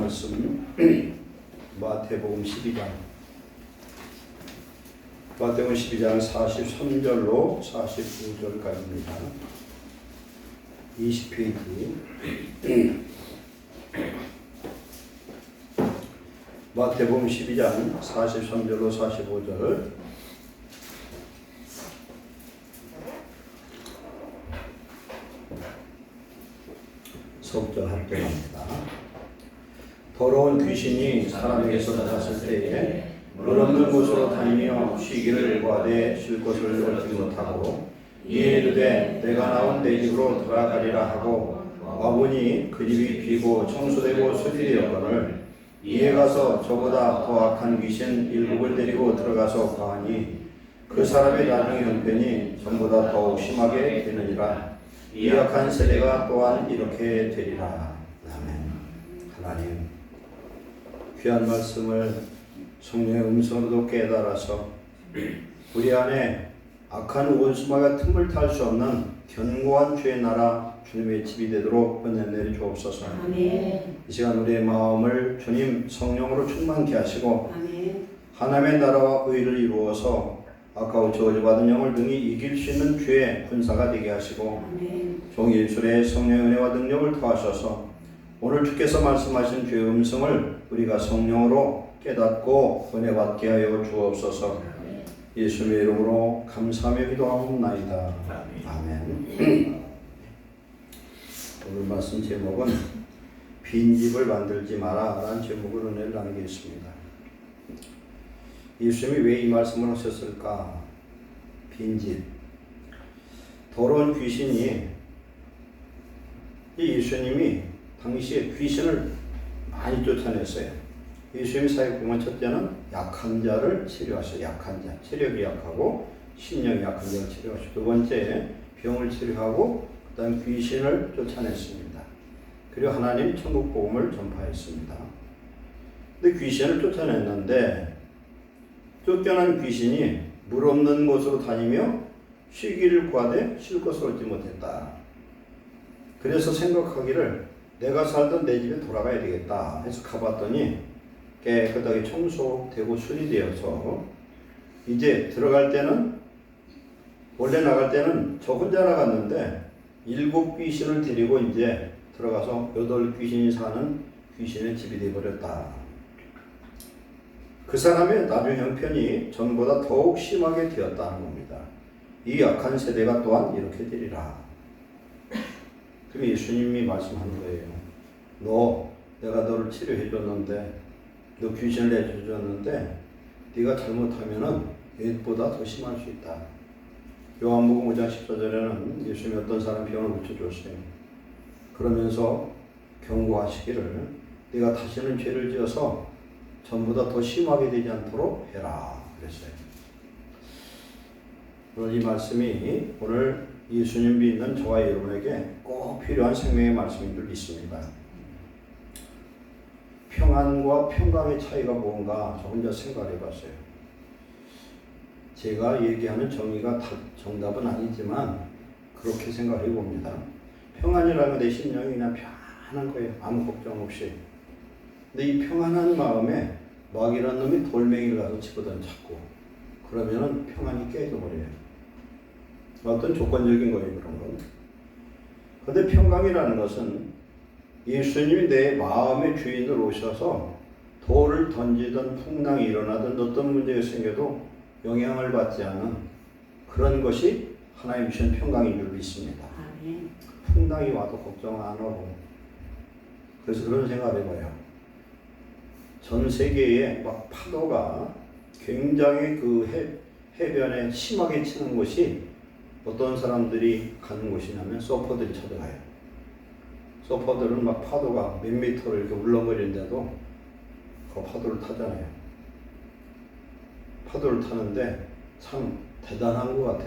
말씀 마태복음 12장 43절로 49절까지입니다. 20페이지 마태복음 12장 43절로 45절 속절 합격합니다. 더러운 귀신이 사람에게서 나갔을 때에 물 없는 곳으로 다니며 쉬기를 구하되 쉴 곳을 얻지 못하고 이에 이르되 내가 나온 내 집으로 돌아가리라 하고 와보니 그 집이 비고 청소되고 수리되었거늘 이에 가서 저보다 더 악한 귀신 7을 데리고 들어가서 거하니 그 사람의 나중의 형편이 전보다 더욱 심하게 되느니라. 이 악한 세대가 또한 이렇게 되리라. 아멘. 하나님, 귀한 말씀을 성령의 음성으로 깨달아서 우리 안에 악한 원수마가 틈을 탈 수 없는 견고한 주의 나라 주님의 집이 되도록 은혜 내리 주옵소서. 아멘. 이 시간 우리의 마음을 주님 성령으로 충만케 하시고 아멘. 하나님의 나라와 의를 이루어서 아까워 저주받은 영을 등이 이길 수 있는 주의 군사가 되게 하시고 아멘. 종이 일술의 성령의 은혜와 능력을 더하셔서 오늘 주께서 말씀하신 주의 음성을 우리가 성령으로 깨닫고 은혜받게 하여 주옵소서. 예수님의 이름으로 감사하며 기도하옵나이다. 아멘. 오늘 말씀 제목은 빈집을 만들지 마라 라는 제목으로 은혜를 나누겠습니다. 예수님이 왜 이 말씀을 하셨을까? 빈집. 더러운 귀신이 예수님이 당시에 귀신을 많이 쫓아냈어요. 예수님 사역공은 첫째는 약한 자를 치료하셔. 약한 자, 체력이 약하고 심령이 약한 자를 치료하셔. 두 번째 병을 치료하고 그다음 귀신을 쫓아냈습니다. 그리고 하나님 천국 복음을 전파했습니다. 근데 귀신을 쫓아냈는데 쫓겨난 귀신이 물 없는 곳으로 다니며 쉬기를 구하되 쉴 것을 얻지 못했다. 그래서 생각하기를 내가 살던 내 집에 돌아가야 되겠다 해서 가봤더니 깨끗하게 청소되고 수리되어서 이제 들어갈 때는 원래 나갈 때는 저 혼자 나갔는데 7 귀신을 데리고 이제 들어가서 8 귀신이 사는 귀신의 집이 되어버렸다. 그 사람의 나중 형편이 전보다 더욱 심하게 되었다는 겁니다. 이 약한 세대가 또한 이렇게 되리라. 그럼 예수님이 말씀하는 거예요. 내가 너를 치료해 줬는데, 너 귀신을 내줘줬는데, 네가 잘못하면은 얘보다 더 심할 수 있다. 요한복음 5장 14절에는 예수님이 어떤 사람 병을 고쳐줬어요. 그러면서 경고하시기를 네가 다시는 죄를 지어서 전보다 더 심하게 되지 않도록 해라 그랬어요. 오늘 이 말씀이 오늘 예수님 믿는 저와 여러분에게 꼭 필요한 생명의 말씀인 줄 믿습니다. 평안과 평강의 차이가 뭔가 저 혼자 생각해 봤어요. 제가 얘기하는 정의가 정답은 아니지만 그렇게 생각해 봅니다. 평안이라면 내 심령이 그냥 편안한 거예요. 아무 걱정 없이. 근데 이 평안한 마음에 마귀라는 놈이 돌멩이를 가서 집어던졌고 그러면은 평안이 깨져버려요. 어떤 조건적인 거예요, 그런 건. 그런데 평강이라는 것은 예수님이 내 마음의 주인으로 오셔서 돌을 던지던 풍랑이 일어나던 어떤 문제가 생겨도 영향을 받지 않은 그런 것이 하나님 주신 평강인 줄 믿습니다. 아멘. 풍랑이 와도 걱정 안 하고. 그래서 그런 생각을 해봐요. 전 세계에 막 파도가 굉장히 그 해변에 심하게 치는 곳이 어떤 사람들이 가는 곳이냐면 서퍼들이 찾아가요. 서퍼들은 막 파도가 몇 미터를 이렇게 울렁거리는데도 그 파도를 타잖아요. 파도를 타는데 참 대단한 것 같아.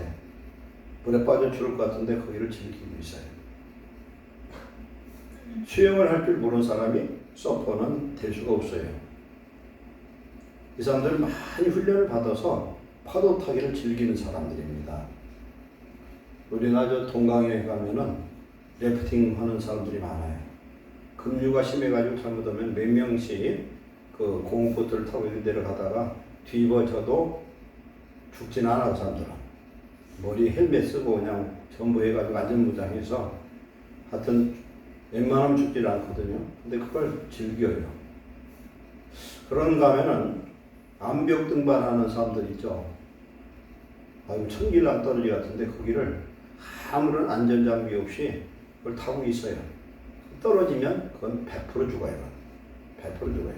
물에 빠져 죽을 것 같은데 거기를 즐기고 있어요. 수영을 할 줄 모르는 사람이 서퍼는 될 수가 없어요. 이 사람들은 많이 훈련을 받아서 파도 타기를 즐기는 사람들입니다. 우리나 저 동강에 가면은 래프팅 하는 사람들이 많아요. 급류가 심해가지고 잘못하면 몇 명씩 그 공보트를 타고 이런 데를 가다가 뒤집어져도 죽진 않아, 그 사람들은. 머리 헬멧 쓰고 그냥 전부 해가지고 안전무장해서 하여튼 웬만하면 죽질 않거든요. 근데 그걸 즐겨요. 그런가 하면은 암벽 등반하는 사람들 있죠. 아유, 천길랑 떨어지 같은데 거기를 아무런 안전장비 없이 그걸 타고 있어요. 떨어지면 그건 100% 죽어요. 100% 죽어요.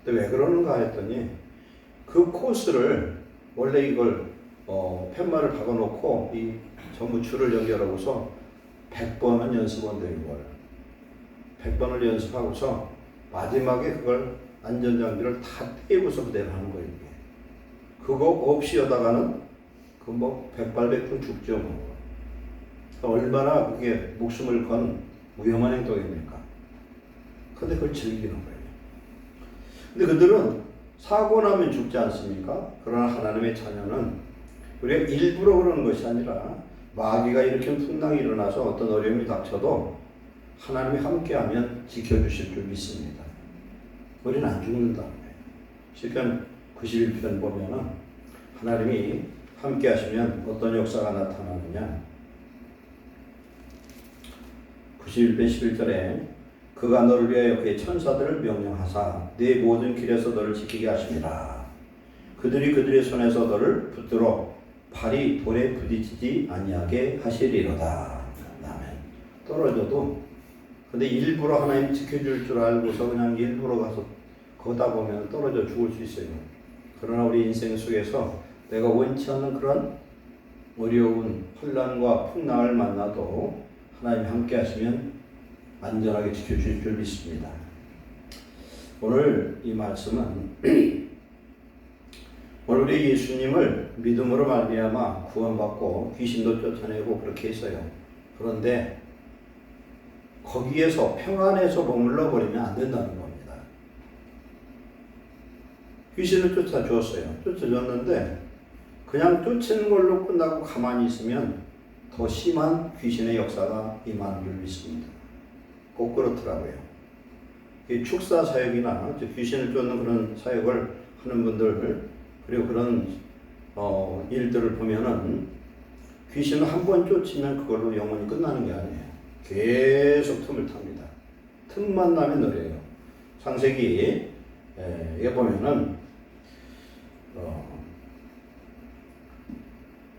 근데 왜 그러는가 했더니 그 코스를 원래 이걸 팻말을 박아놓고 이 전부 줄을 연결하고서 100번은 연습한대요. 이걸 100번을 연습하고서 마지막에 그걸 안전장비를 다 떼고서 그대로 하는 거예요. 이게. 그거 없이 하다가는 그 뭐 백발백중 죽죠. 뭐. 얼마나 그게 목숨을 건 위험한 행동입니까? 근데 그걸 즐기는 거예요. 근데 그들은 사고 나면 죽지 않습니까? 그러나 하나님의 자녀는 우리가 일부러 그러는 것이 아니라 마귀가 이렇게 풍랑이 일어나서 어떤 어려움이 닥쳐도 하나님이 함께하면 지켜주실 줄 믿습니다. 우리는 안 죽는다는 거예요. 시편 91편 보면은 하나님이 함께 하시면 어떤 역사가 나타나느냐. 91편 11절에 그가 너를 위하여 그의 천사들을 명령하사 네 모든 길에서 너를 지키게 하심이라. 그들이 그들의 손에서 너를 붙들어 발이 돌에 부딪히지 아니하게 하시리로다. 아멘. 떨어져도 근데 일부러 하나님 지켜줄 줄 알고서 그냥 일부러 가서 걷다 보면 떨어져 죽을 수 있어요. 그러나 우리 인생 속에서 내가 원치 않는 그런 어려운 혼란과 풍랑을 만나도 하나님 함께 하시면 안전하게 지켜주실 줄 믿습니다. 오늘 이 말씀은 오늘 우리 예수님을 믿음으로 말미암아 구원받고 귀신도 쫓아내고 그렇게 했어요. 그런데 거기에서 평안에서 머물러 버리면 안 된다는 겁니다. 귀신을 쫓아주었어요. 쫓아줬는데 그냥 쫓는 걸로 끝나고 가만히 있으면 더 심한 귀신의 역사가 임하는 줄 믿습니다. 꼭 그렇더라고요. 이 축사 사역이나 귀신을 쫓는 그런 사역을 하는 분들 그리고 그런 일들을 보면은 귀신을 한 번 쫓으면 그걸로 영원히 끝나는 게 아니에요. 계속 틈을 탑니다. 틈만 나면 노래요. 창세기에 보면은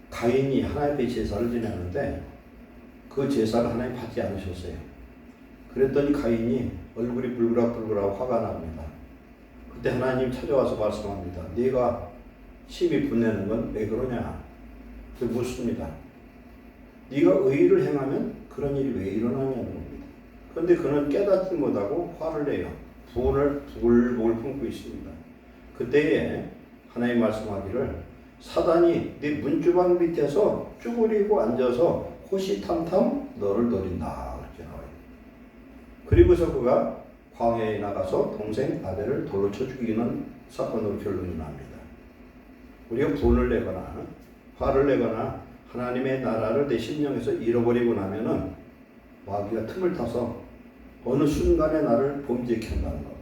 가인이 하나님 앞에 제사를 지내는데 그 제사를 하나님 받지 않으셨어요. 그랬더니 가인이 얼굴이 불그락불그락 화가 납니다. 그때 하나님 찾아와서 말씀합니다. 네가 심히 분내는 건 왜 그러냐? 그 묻습니다. 네가 의의를 행하면 그런 일이 왜 일어나냐는 겁니다. 그런데 그는 깨닫지 못하고 화를 내요. 분을 부글부글 품고 있습니다. 그때에 하나님 말씀하기를 사단이 네 문주방 밑에서 쭈그리고 앉아서 호시탐탐 너를 노린다. 그렇게 나와요. 그리고서 그가 광야에 나가서 동생 아벨을 돌로 쳐 죽이는 사건으로 결론이 납니다. 우리가 분을 내거나 화를 내거나 하나님의 나라를 내 심령에서 잃어버리고 나면은 마귀가 틈을 타서 어느 순간에 나를 범죄케 한다는 겁니다.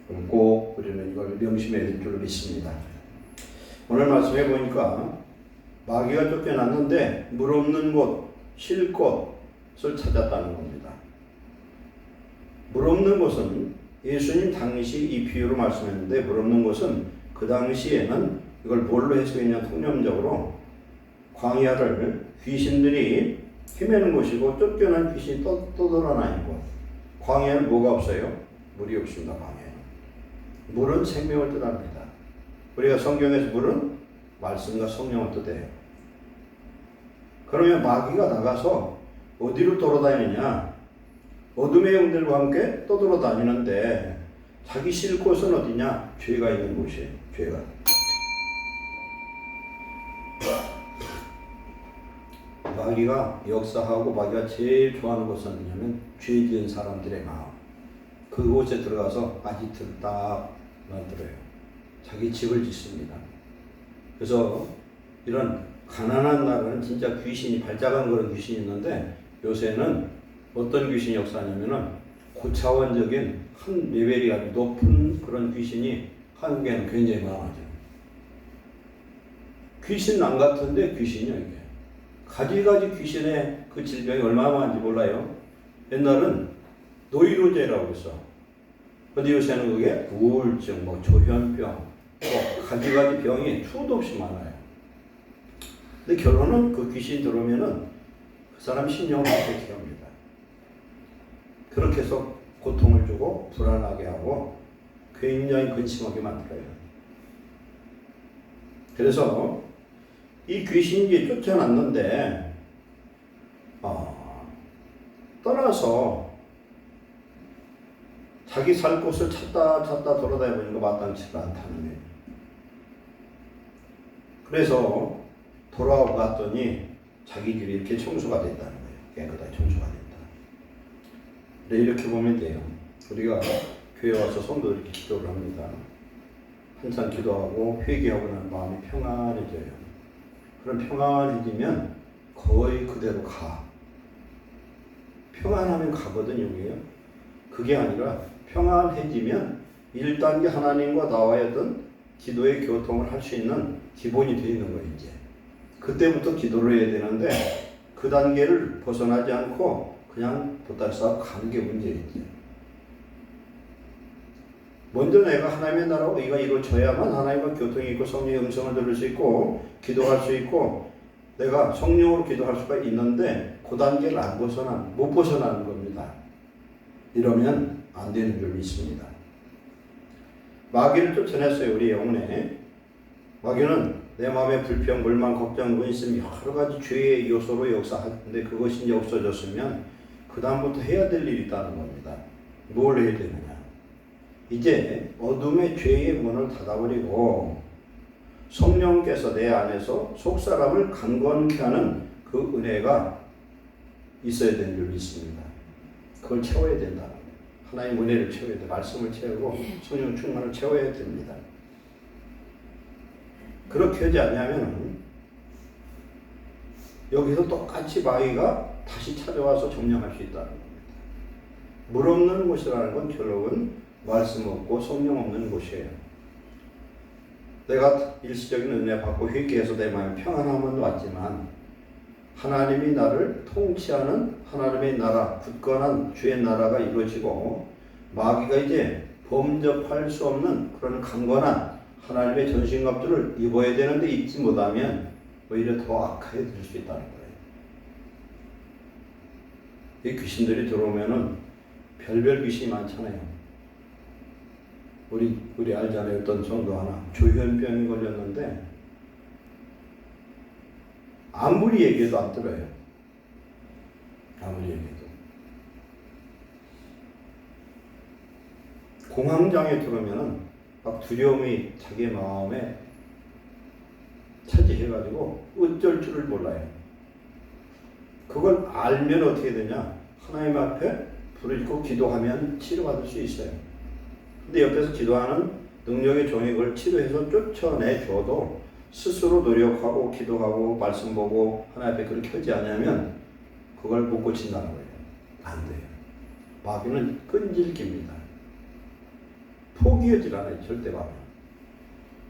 그럼 꼭 우리는 이걸 명심해야 될 줄 믿습니다. 오늘 말씀해 보니까 마귀가 쫓겨났는데 물 없는 곳, 쉴 곳을 찾았다는 겁니다. 물 없는 곳은 예수님 당시 이 비유로 말씀했는데 물 없는 곳은 그 당시에는 이걸 뭘로 해석했냐 통념적으로 광야를 귀신들이 헤매는 곳이고 쫓겨난 귀신이 떠돌아다니는 곳. 광야는 뭐가 없어요? 물이 없습니다. 광야는. 물은 생명을 뜻합니다. 우리가 성경에서 물은 말씀과 성령을 뜻해요. 그러면 마귀가 나가서 어디로 돌아다니느냐? 어둠의 영들과 함께 떠돌아다니는데 자기 쉴 곳은 어디냐? 죄가 있는 곳이에요. 죄가. 마귀가 역사하고 마귀가 제일 좋아하는 곳은 어디냐면 죄 지은 사람들의 마음. 그곳에 들어가서 아지트를 딱 만들어요. 자기 집을 짓습니다. 그래서 이런 가난한 나라는 진짜 귀신이 발작한 그런 귀신이 있는데 요새는 어떤 귀신이 역사하냐면은 고차원적인 한 레벨이 아주 높은 그런 귀신이 한국에는 굉장히 많아져. 귀신 안 같은데 귀신이야 이게. 가지가지 귀신의 그 질병이 얼마나 많은지 몰라요. 옛날은 노이로제라고 했어. 근데 요새는 그게 우울증, 뭐 조현병, 뭐 가지가지 병이 수도 없이 많아요. 근데 결론은 그 귀신 들어오면은 그 사람 신령을 어떻게 합니다. 그렇게 해서 고통을 주고 불안하게 하고 굉장히 근심하게 만들어요. 그래서 이 귀신이 쫓아났는데 떠나서 자기 살 곳을 찾다 돌아다니는 거 마땅치가 않다는 거예요. 그래서 돌아왔더니 자기 집이 이렇게 청소가 됐다는 거예요. 깨끗하게 청소가 됐다. 네, 이렇게 보면 돼요. 우리가 교회 와서 성도들이 이렇게 기도를 합니다. 한참 기도하고 회개하고 나면 마음이 평안해져요. 그럼 평안해지면 거의 그대로 가. 평안하면 가거든 여기에요. 그게 아니라 평안해지면 1단계 하나님과 나와야 했던 기도의 교통을 할 수 있는 기본이 되어 있는 거예요 이제. 그때부터 기도를 해야 되는데 그 단계를 벗어나지 않고 그냥 보따리싸고 가는 게 문제이지. 먼저 내가 하나님의 나라와 의가 이루어져야만 하나님과 교통이 있고 성령의 음성을 들을 수 있고 기도할 수 있고 내가 성령으로 기도할 수가 있는데 그 단계를 못 벗어나는 겁니다. 이러면 안 되는 줄 믿습니다. 마귀를 쫓아냈어요. 우리 영혼에. 마귀는 내 마음에 불평, 불만, 걱정, 근심 여러 가지 죄의 요소로 역사하는데 그것이 이제 없어졌으면 그 다음부터 해야 될 일이 있다는 겁니다. 뭘 해야 되느냐. 이제 어둠의 죄의 문을 닫아버리고 성령께서 내 안에서 속사람을 강건케 하는 그 은혜가 있어야 되는 줄 믿습니다. 그걸 채워야 된다. 하나님의 은혜를 채워야 돼. 말씀을 채우고 성령 충만을 채워야 됩니다. 그렇게 하지 않으면 여기서 똑같이 마귀가 다시 찾아와서 점령할 수 있다는 겁니다. 물 없는 곳이라는 건 결국은 말씀 없고 성령 없는 곳이에요. 내가 일시적인 은혜 받고 회개해서 내 마음에 평안함은 왔지만 하나님이 나를 통치하는 하나님의 나라, 굳건한 주의 나라가 이루어지고 마귀가 이제 범접할 수 없는 그런 강건한 하나님의 전신갑주를 입어야 되는데 입지 못하면 오히려 더 악화해질 수 있다는 거예요. 이 귀신들이 들어오면은 별별 귀신이 많잖아요. 우리 알잖아요. 어떤 정도 하나 조현병이 걸렸는데 아무리 얘기해도 안 들어요. 아무리 얘기해도. 공황장애 들어오면은 막 두려움이 자기 마음에 차지해가지고 어쩔 줄을 몰라요. 그걸 알면 어떻게 되냐? 하나님 앞에 부르짖고 기도하면 치료받을 수 있어요. 근데 옆에서 기도하는 능력의 종이 그걸 치료해서 쫓아내줘도 스스로 노력하고 기도하고 말씀 보고 하나님 앞에 그렇게 하지 않으면 그걸 못 고친다는 거예요. 안 돼요. 마귀는 끈질깁니다. 포기하지 않아요. 절대 마귀.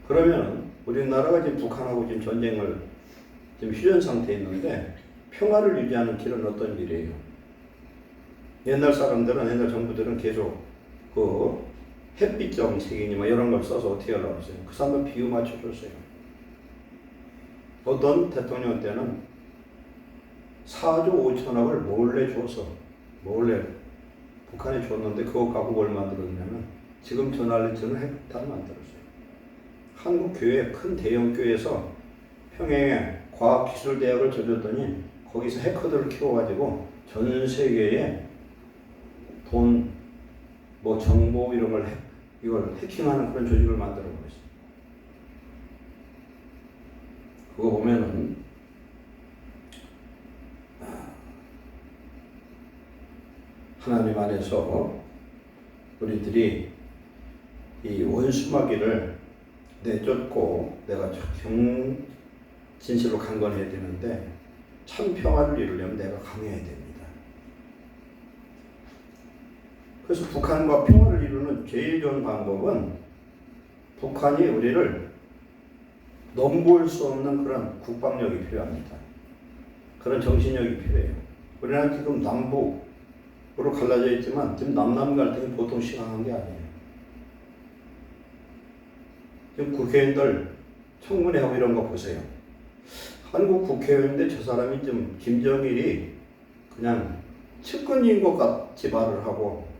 그러면 우리나라가 지금 북한하고 지금 전쟁을 지금 휴전 상태에 있는데 평화를 유지하는 길은 어떤 길이에요? 옛날 사람들은, 옛날 정부들은 계속 그 햇빛 정책이니 뭐 이런 걸 써서 어떻게 하려고 했어요? 그 사람들 비유 맞춰줬어요. 어떤 대통령 때는 4조 5천억을 몰래 줘서 몰래 북한에 줬는데 그거 갖고 뭘 만들었냐면 지금 저 난리처럼 핵탄 만들었어요. 한국 교회 큰 대형 교회에서 평양에 과학기술대학을 줘줬더니 거기서 해커들을 키워가지고 전 세계에 돈, 뭐 정보 이런 걸 이걸 해킹하는 그런 조직을 만들어 버렸어요. 그거 보면은 하나님 안에서 우리들이 이 원수마귀를 내쫓고 내가 진실로 강건해야 되는데 참 평화를 이루려면 내가 강해야 됩니다. 그래서 북한과 평화를 이루는 제일 좋은 방법은 북한이 우리를 넘볼 수 없는 그런 국방력이 필요합니다. 그런 정신력이 필요해요. 우리나라 지금 남북으로 갈라져 있지만 지금 남남 갈등이 보통 심각한 게 아니에요. 지금 국회의원들 청문회하고 이런 거 보세요. 한국 국회의원인데 저 사람이 좀 김정일이 그냥 측근인 것 같이 말을 하고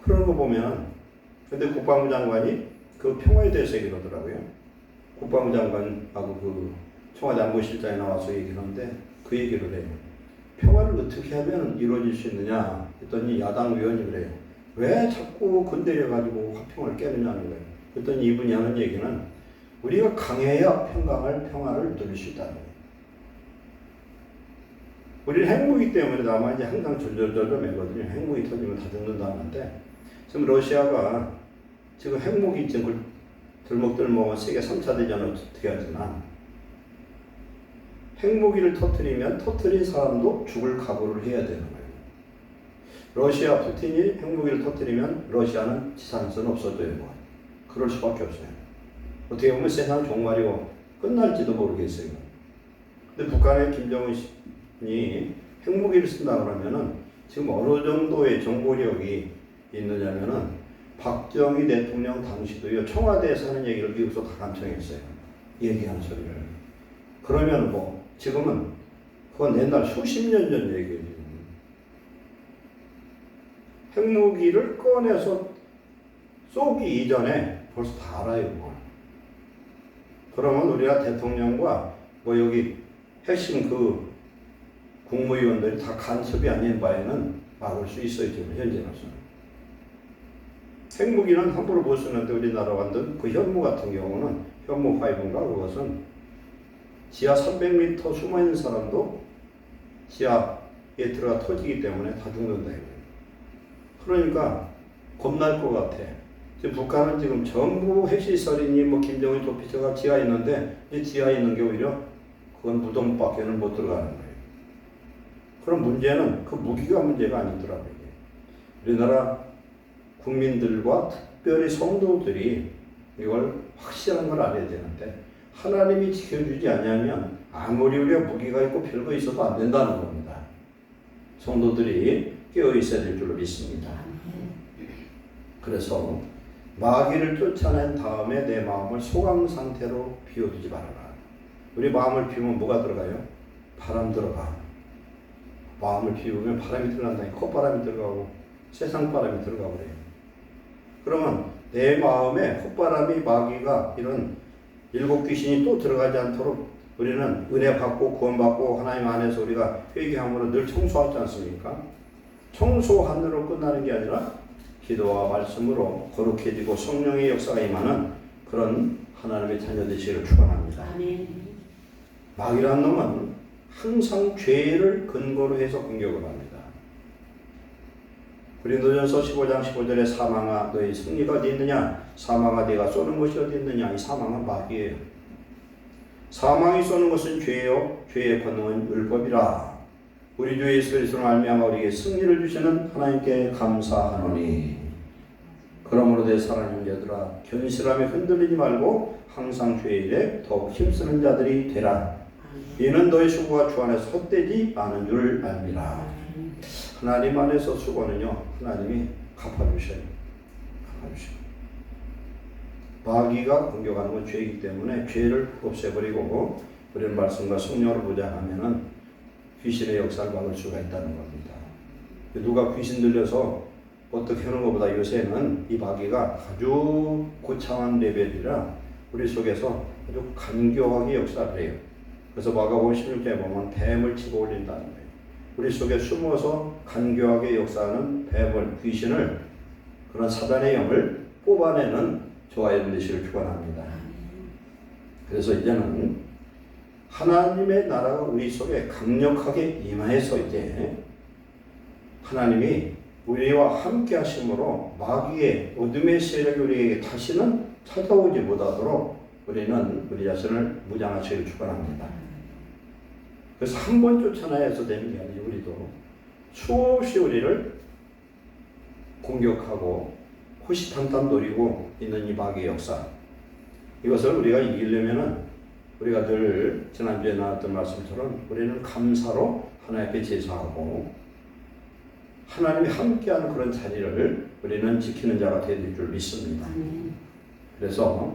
그런 거 보면 근데 국방부 장관이 그 평화에 대해서 얘기를 하더라고요. 국방부 장관하고 그 청와대 안보실장이 나와서 얘기를 하는데 그 얘기를 해요. 평화를 어떻게 하면 이루어질 수 있느냐 했더니 야당 의원이 그래요. 왜 자꾸 건드려가지고 화평을 깨느냐는 거예요. 그랬더니 이분이 하는 얘기는 우리가 강해야 평화를 누릴 수 있다는 거예요. 우리는 핵무기 때문에 다만 이제 항상 절절절절 매거든요. 핵무기 터지면 다 죽는다는데 지금 러시아가 지금 핵무기 지금 들먹들먹은 세계 3차 대전을 어떻게 하지만 핵무기를 터뜨리면 터뜨린 사람도 죽을 각오를 해야 되는 거예요. 러시아 푸틴이 핵무기를 터뜨리면 러시아는 지상에서는 없어져요. 그럴 수밖에 없어요. 어떻게 보면 세상 종말이고 끝날지도 모르겠어요. 근데 북한의 김정은이 핵무기를 쓴다 그러면은 지금 어느 정도의 정보력이 있느냐면은 박정희 대통령 당시도요 청와대에서 하는 얘기를 미국에서 다 감청했어요. 얘기하는 소리를. 그러면 뭐 지금은 그건 옛날 수십 년 전 얘기예요. 핵무기를 꺼내서 쏘기 이전에 벌써 다 알아요. 그러면 우리가 대통령과 뭐 여기 핵심 그 국무위원들이 다 간첩이 아닌 바에는 막을 수 있어요. 지금 현재로서는. 핵무기는 함부로 못 쓰는데 우리나라 만든 그 현무 같은 경우는 현무 5인가 그것은 지하 300m 숨어있는 사람도 지하에 들어가 터지기 때문에 다 죽는다 이거예요. 그러니까 겁날 것 같아. 지금 북한은 지금 전부 핵시설이니 뭐 김정은 도피처가 지하에 있는데 이 지하에 있는 게 오히려 그건 무덤밖에는 못 들어가는 거예요. 그럼 문제는 그 무기가 문제가 아니더라고요. 우리나라 국민들과 특별히 성도들이 이걸 확실한 걸 알아야 되는데 하나님이 지켜주지 않으면 아무리 우리가 무기가 있고 별거 있어도 안 된다는 겁니다. 성도들이 깨어 있어야 될 줄로 믿습니다. 그래서 마귀를 쫓아낸 다음에 내 마음을 소강 상태로 비워두지 말아라. 우리 마음을 비우면 뭐가 들어가요? 바람 들어가. 마음을 비우면 바람이 들어간다니 콧바람이 들어가고 세상 바람이 들어가고 그래요. 그러면 내 마음에 콧바람이 마귀가 이런 일곱 귀신이 또 들어가지 않도록 우리는 은혜 받고 구원받고 하나님 안에서 우리가 회개함으로 늘 청소하지 않습니까? 청소함으로 끝나는 게 아니라 기도와 말씀으로 거룩해지고 성령의 역사가 임하는 그런 하나님의 자녀 되시기를 축원합니다. 마귀라는 놈은 항상 죄를 근거로 해서 공격을 합니다. 고린도전서 15장 15절에 사망아 너희 승리가 어디 있느냐? 사망아 네가 쏘는 것이 어디 있느냐? 이 사망은 마귀예요. 사망이 쏘는 것은 죄요 죄의 권능은 율법이라. 우리 주 예수 그리스도로 말미암아 우리에게 승리를 주시는 하나님께 감사하노니. 그러므로 내 사랑하는 자들아 견실함에 흔들리지 말고 항상 죄의 일에 더욱 힘쓰는 자들이 되라. 이는 너희 수고가 주 안에서 헛되지 않은 줄 알미라. 하나님 안에서 수고는요 하나님이 갚아주셔요. 마귀가 공격하는 건 죄이기 때문에 죄를 없애버리고 우리는 말씀과 성령을 무장하면은 귀신의 역사를 막을 수가 있다는 겁니다. 누가 귀신 들려서 어떻게 하는 것보다 요새는 이 마귀가 아주 고창한 레벨이라 우리 속에서 아주 간교하게 역사를 해요. 그래서 마가복음 16장에 보면 뱀을 치고 올린다는 거예요. 우리 속에 숨어서 간교하게 역사하는 뱀을, 귀신을, 그런 사단의 영을 뽑아내는 저와 여러분 되시기를 축원합니다. 그래서 이제는 하나님의 나라가 우리 속에 강력하게 임해서 이제 하나님이 우리와 함께 하심으로 마귀의 어둠의 세력이 우리에게 다시는 찾아오지 못하도록 우리는 우리 자신을 무장하시기를 축원합니다. 그래서 한 번 쫓아내서 되는 게 아니에요. 우리도 수없이 우리를 공격하고 호시탐탐 노리고 있는 이 마귀의 역사, 이것을 우리가 이기려면은 우리가 늘 지난주에 나왔던 말씀처럼 우리는 감사로 하나님 앞에 제사하고 하나님이 함께하는 그런 자리를 우리는 지키는 자가 되야 될 줄 믿습니다. 그래서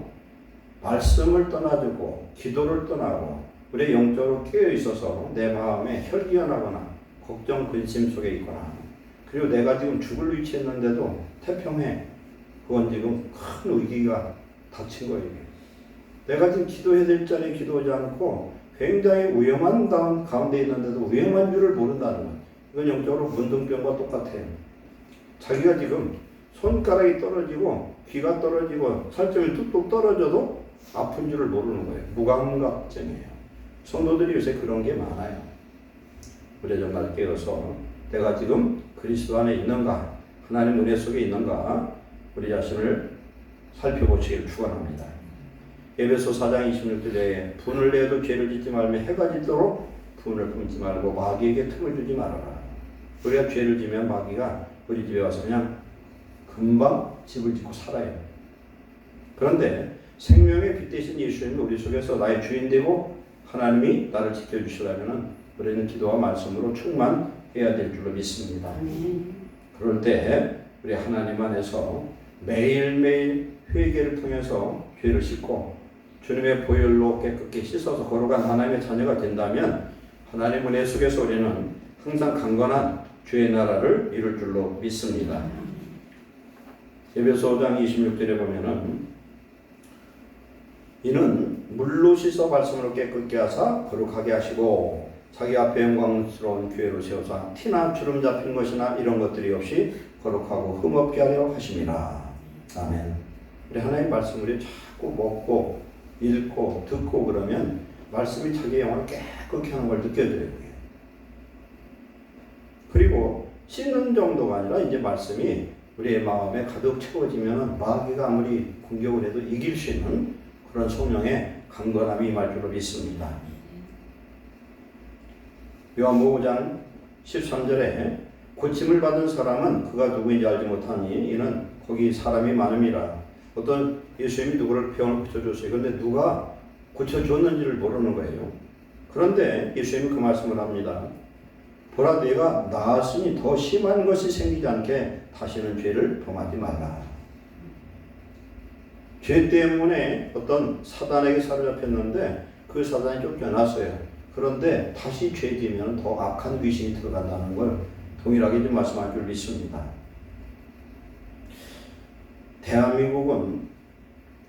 말씀을 떠나두고 기도를 떠나고 우리의 영적으로 깨어 있어서 내 마음에 혈기연하거나 걱정 근심 속에 있거나, 그리고 내가 지금 죽을 위치에 있는데도 태평해, 그건 지금 큰 위기가 닥친 거예요. 내가 지금 기도해야 될 자리에 기도하지 않고 굉장히 위험한 가운데 있는데도 위험한 줄을 모른다는 것, 이건 영적으로 문둥병과 똑같아요. 자기가 지금 손가락이 떨어지고 귀가 떨어지고 살점이 뚝뚝 떨어져도 아픈 줄을 모르는 거예요. 무감각증이에요. 성도들이 요새 그런 게 많아요. 우리 정말 깨어서 내가 지금 그리스도 안에 있는가, 하나님 은혜 속에 있는가, 우리 자신을 살펴보시기를 축원합니다. 에베소 4장 26절에 분을 내도 죄를 짓지 말며 해가 지도록 분을 품지 말고 마귀에게 틈을 주지 말아라. 우리가 죄를 지면 마귀가 우리 집에 와서 그냥 금방 집을 짓고 살아요. 그런데 생명의 빛 되신 예수님이 우리 속에서 나의 주인 되고 하나님이 나를 지켜주시려면 우리는 기도와 말씀으로 충만해야 될 줄로 믿습니다. 그럴 때 우리 하나님 안에서 매일매일 회개를 통해서 죄를 씻고 주님의 보혈로 깨끗이 씻어서 거룩한 하나님의 자녀가 된다면 하나님 은혜 속에서 우리는 항상 강건한 주의 나라를 이룰 줄로 믿습니다. 에베소 5장 26절에 보면은 이는 물로 씻어 말씀으로 깨끗게 하사 거룩하게 하시고 자기 앞에 영광스러운 교회로 세우사 티나 주름 잡힌 것이나 이런 것들이 없이 거룩하고 흠없게 하려 하심이라. 아멘. 우리 하나님 말씀을 자꾸 먹고 읽고 듣고 그러면 말씀이 자기의 영혼을 깨끗게 하는 걸 느껴져요. 그리고 씻는 정도가 아니라 이제 말씀이 우리의 마음에 가득 채워지면 마귀가 아무리 공격을 해도 이길 수 있는 그런 성령의 강건함이 임할 줄로 믿습니다. 요한복음 5장 13절에 고침을 받은 사람은 그가 누구인지 알지 못하니 이는 거기 사람이 많음이라. 어떤 예수님이 누구를 병을 고쳐줬어요. 그런데 누가 고쳐줬는지를 모르는 거예요. 그런데 예수님이 그 말씀을 합니다. 보라, 내가 나았으니 더 심한 것이 생기지 않게 다시는 죄를 범하지 말라. 죄 때문에 어떤 사단에게 사로잡혔는데 그 사단이 쫓겨났어요. 그런데 다시 죄 지면 더 악한 귀신이 들어간다는 걸 동일하게 좀 말씀할 줄 믿습니다. 대한민국은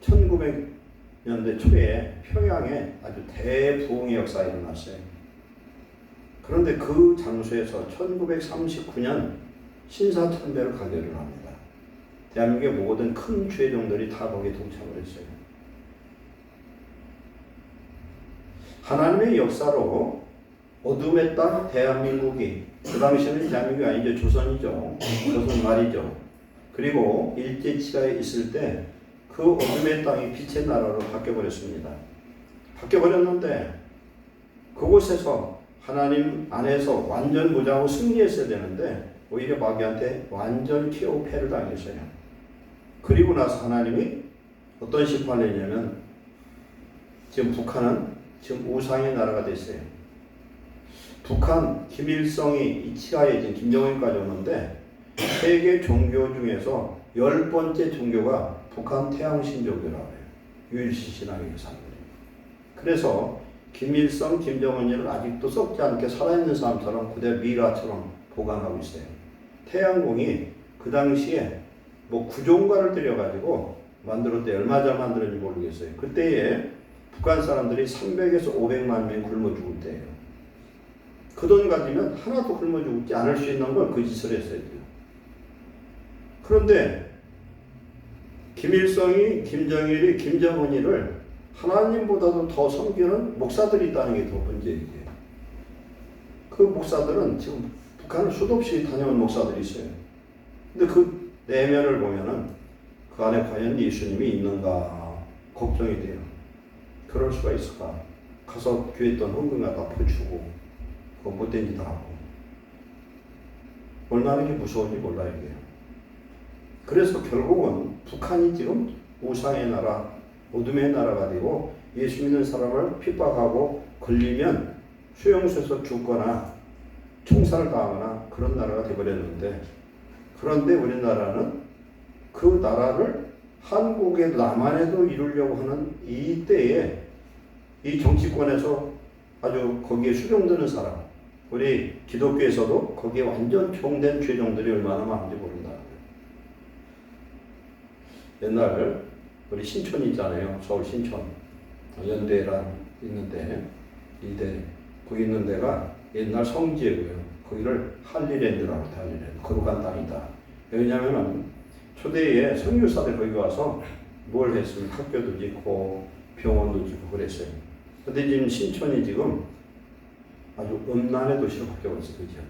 1900년대 초에 평양에 아주 대부흥의 역사가 일어났어요. 그런데 그 장소에서 1939년 신사참배를 가결을 합니다. 대한민국의 모든 큰 죄종들이 다 거기에 동참을 했어요. 하나님의 역사로 어둠의 땅 대한민국이, 그 당시에는 대한민국이 아니죠. 조선이죠. 조선 말이죠. 그리고 일제치하에 있을 때 그 어둠의 땅이 빛의 나라로 바뀌어버렸습니다. 바뀌어버렸는데 그곳에서 하나님 안에서 완전 무장하고 승리했어야 되는데 오히려 마귀한테 완전 KO 패를 당했어요. 그리고 나서 하나님이 어떤 심판을 했냐면 지금 북한은 지금 우상의 나라가 됐어요. 북한 김일성이 이 치하에 지금 김정은까지 오는데 세계 종교 중에서 10번째 종교가 북한 태양신종교라고 해요. 유일신 신앙의 사람들이. 그래서 김일성, 김정은이를 아직도 썩지 않게 살아있는 사람처럼 그대 미라처럼 보관하고 있어요. 태양궁이 그 당시에 뭐 구종가를 들여가지고 만들었대. 얼마 잘 만들었는지 모르겠어요. 그때에 북한 사람들이 300에서 500만 명이 굶어 죽을 때예요. 그 돈 가지면 하나도 굶어 죽지 않을 수 있는 걸 그 짓을 했어요. 그런데 김일성이, 김정일이, 김정은이를 하나님보다도 더 섬기는 목사들이 있다는 게 더 문제예요. 그 목사들은 지금 북한을 수도 없이 다녀온 목사들이 있어요. 근데 그 내면을 보면은 그 안에 과연 예수님이 있는가 걱정이 돼요. 그럴 수가 있을까? 가서 교회 있던 헌금 갖다 퍼주고 그거 못된 짓 하고 얼마나 이게 무서운지 몰라요. 이게. 그래서 결국은 북한이 지금 우상의 나라, 어둠의 나라가 되고 예수 믿는 사람을 핍박하고 걸리면 수용소에서 죽거나 총살을 당하거나 그런 나라가 되어버렸는데, 그런데 우리나라는 그 나라를 한국의 남한에도 이루려고 하는 이 때에 이 정치권에서 아주 거기에 수용되는 사람, 우리 기독교에서도 거기에 완전 종된 죄종들이 얼마나 많은지 모른다. 옛날 우리 신촌 있잖아요. 서울 신촌 연대랑 있는데, 이대 거기 있는 데가 옛날 성지예고요. 거기를 할리랜드라고 해요. 할리랜드. 거룩한 땅이다. 왜냐하면 초대에 선교사들 거기 와서 뭘 했습니까? 학교도 짓고 병원도 짓고 그랬어요. 근데 지금 신촌이 지금 아주 음란의 도시로 바뀌어버렸어요. 그 지역이.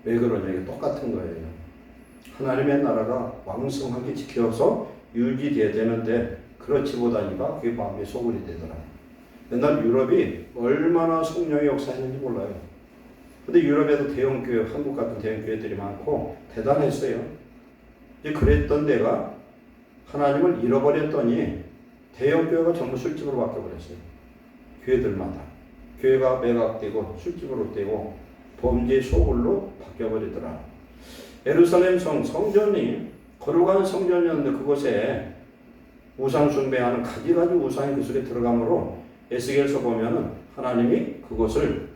왜 그러냐? 이게 똑같은 거예요. 하나님의 나라가 왕성하게 지켜서 유지돼야 되는데 그렇지 못하니까 그게 마음의 소굴이 되더라고요. 옛날 유럽이 얼마나 성령의 역사했는지 몰라요. 근데 유럽에도 대형교회, 한국 같은 대형교회들이 많고 대단했어요. 이제 그랬던 데가 하나님을 잃어버렸더니 대형교회가 전부 술집으로 바뀌어버렸어요. 교회들마다. 교회가 매각되고 술집으로 되고 범죄의 소굴로 바뀌어버리더라. 예루살렘 성전이 거룩한 성전이었는데 그곳에 우상 숭배하는 가지가지 우상이 그 속에 들어가므로 에스겔서 보면은 하나님이 그곳을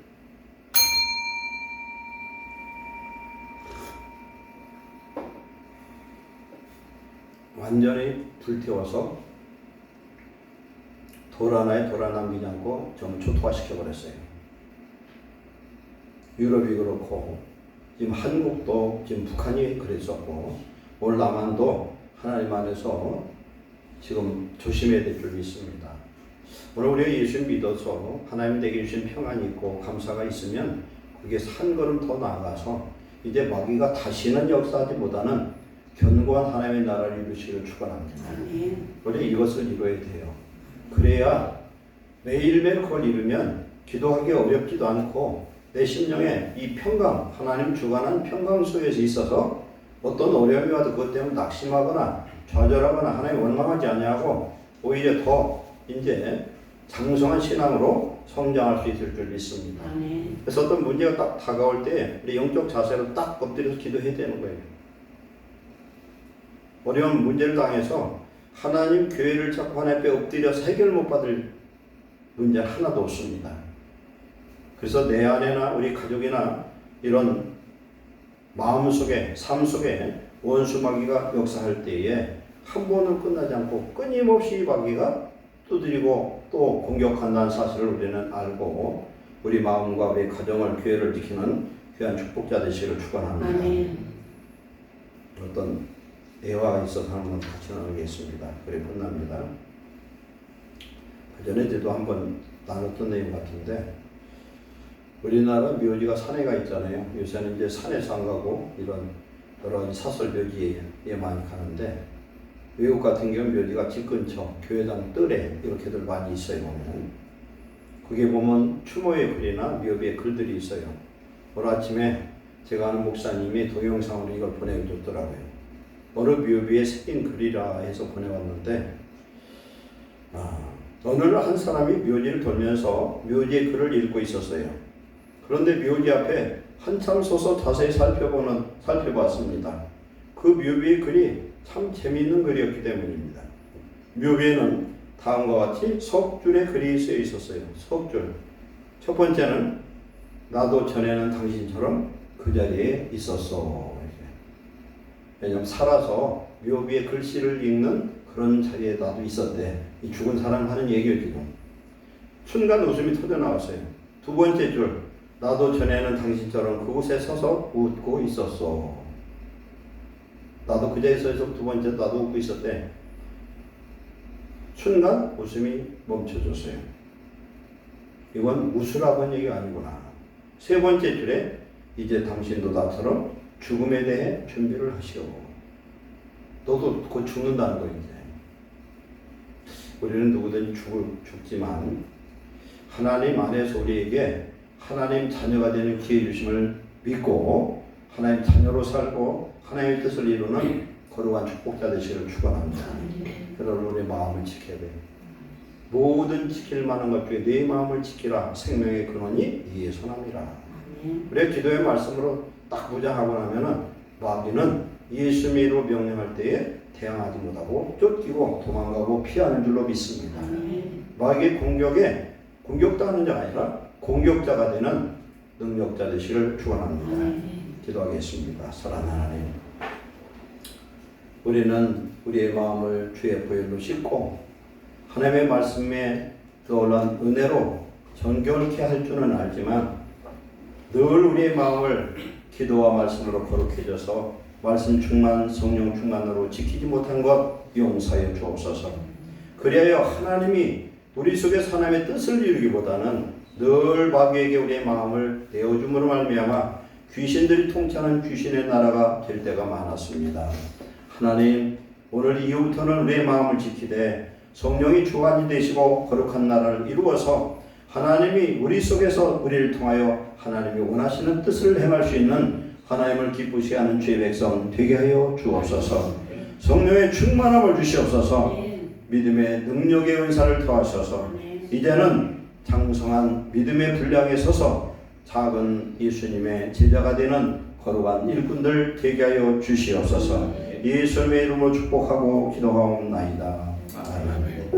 완전히 불태워서 돌 하나에 돌 하나 남기지 않고 전부 초토화시켜버렸어요. 유럽이 그렇고 지금 한국도 지금 북한이 그랬었고 오늘 남한도 하나님 안에서 지금 조심해야 될 줄이 있습니다. 오늘 우리가 예수 믿어서 하나님 내게 주신 평안이 있고 감사가 있으면 그게 한 걸음 더 나아가서 이제 마귀가 다시는 역사하지보다는 견고한 하나님의 나라를 이루시기를 축원합니다. 우리 이것을 이루어야 돼요. 그래야 매일매일 그걸 이루면 기도하기 어렵지도 않고 내 심령에 이 평강, 하나님 주관한 평강 속에서 있어서 어떤 어려움이 와도 그것 때문에 낙심하거나 좌절하거나 하나님 원망하지 않냐고 오히려 더 이제 장성한 신앙으로 성장할 수 있을 줄 믿습니다. 그래서 어떤 문제가 딱 다가올 때 우리 영적 자세로 딱 엎드려서 기도해야 되는 거예요. 어려운 문제를 당해서 하나님 교회를 찾고 하나님 앞에 엎드려서 해결 못 받을 문제는 하나도 없습니다. 그래서 내 안에나 우리 가족이나 이런 마음속에 삶 속에 원수 마귀가 역사할 때에 한 번은 끝나지 않고 끊임없이 마귀가 두드리고 또 공격한다는 사실을 우리는 알고 우리 마음과 우리 가정을 교회를 지키는 귀한 축복자 되시기를 축원합니다. 어떤 애화가 있어서 한번 같이 나누겠습니다. 그래 끝납니다. 그전에도 한번 나눴던 내용 같은데 우리나라 묘지가 산에가 있잖아요. 요새는 이제 산에서 안 가고 이런 여러 가지 사설 묘지에 많이 가는데 외국 같은 경우 묘지가 집 근처, 교회당 뜰에 이렇게들 많이 있어요. 보면 그게 보면 추모의 글이나 묘비의 글들이 있어요. 오늘 아침에 제가 아는 목사님이 동영상으로 이걸 보내줬더라고요. 어느 묘비에 새긴 글이라 해서 보내왔는데 어느 날 한 사람이 묘지를 돌면서 묘지의 글을 읽고 있었어요. 그런데 묘지 앞에 한참 서서 자세히 살펴봤습니다. 그 묘비의 글이 참 재미있는 글이었기 때문입니다. 묘비에는 다음과 같이 석 줄의 글이 쓰여 있었어요. 석 줄. 첫 번째는 나도 전에는 당신처럼 그 자리에 있었어. 왜냐하면 살아서 묘비의 글씨를 읽는 그런 자리에 나도 있었대. 이 죽은 사람 하는 얘기예요 지금. 순간 웃음이 터져나왔어요. 두 번째 줄. 나도 전에는 당신처럼 그곳에 서서 웃고 있었어. 나도 그 자리에 서서 두 번째 나도 웃고 있었대. 순간 웃음이 멈춰졌어요. 이건 웃으라고 한 얘기가 아니구나. 세 번째 줄에 이제 당신도 나처럼 죽음에 대해 준비를 하시오. 너도 곧 죽는다는 거 이제. 우리는 누구든지 죽지만 하나님 안에서 우리에게 하나님 자녀가 되는 기회 주심을 믿고 하나님 자녀로 살고 하나님의 뜻을 이루는 거룩한 축복자 되시기를 축원합니다. 그러나 우리 마음을 지켜야 돼요. 모든 지킬 만한 것 중에 네 마음을 지키라. 생명의 근원이 이에 선함이라. 우리의 기도의 말씀으로 딱 무장하고 나면은 마귀는 예수님의 이름으로 명령할 때에 대항하지 못하고 쫓기고 도망가고 피하는 줄로 믿습니다. 마귀의 공격에 공격당하는 자가 아니라 공격자가 되는 능력자 되시기를 축원합니다. 기도하겠습니다. 사랑하는 하나님, 우리는 우리의 마음을 주의 보혈로 씻고 하나님의 말씀에 떠올란 은혜로 정결케 할 줄은 알지만 늘 우리의 마음을 기도와 말씀으로 거룩해져서 말씀 충만, 성령 충만으로 지키지 못한 것 용서해 주옵소서. 그리하여 하나님이 우리 속에서 하나님의 뜻을 이루기보다는 늘 마귀에게 우리의 마음을 내어줌으로 말미암아 귀신들이 통치하는 귀신의 나라가 될 때가 많았습니다. 하나님, 오늘 이후부터는 우리의 마음을 지키되 성령이 주관이 되시고 거룩한 나라를 이루어서 하나님이 우리 속에서 우리를 통하여 하나님이 원하시는 뜻을 행할 수 있는 하나님을 기쁘시게 하는 주의 백성 되게 하여 주옵소서. 성령의 충만함을 주시옵소서. 믿음의 능력의 은사를 더하셔서 이제는 장성한 믿음의 분량에 서서 작은 예수님의 제자가 되는 거룩한 일꾼들 되게 하여 주시옵소서. 예수님의 이름으로 축복하고 기도하옵나이다. 아멘.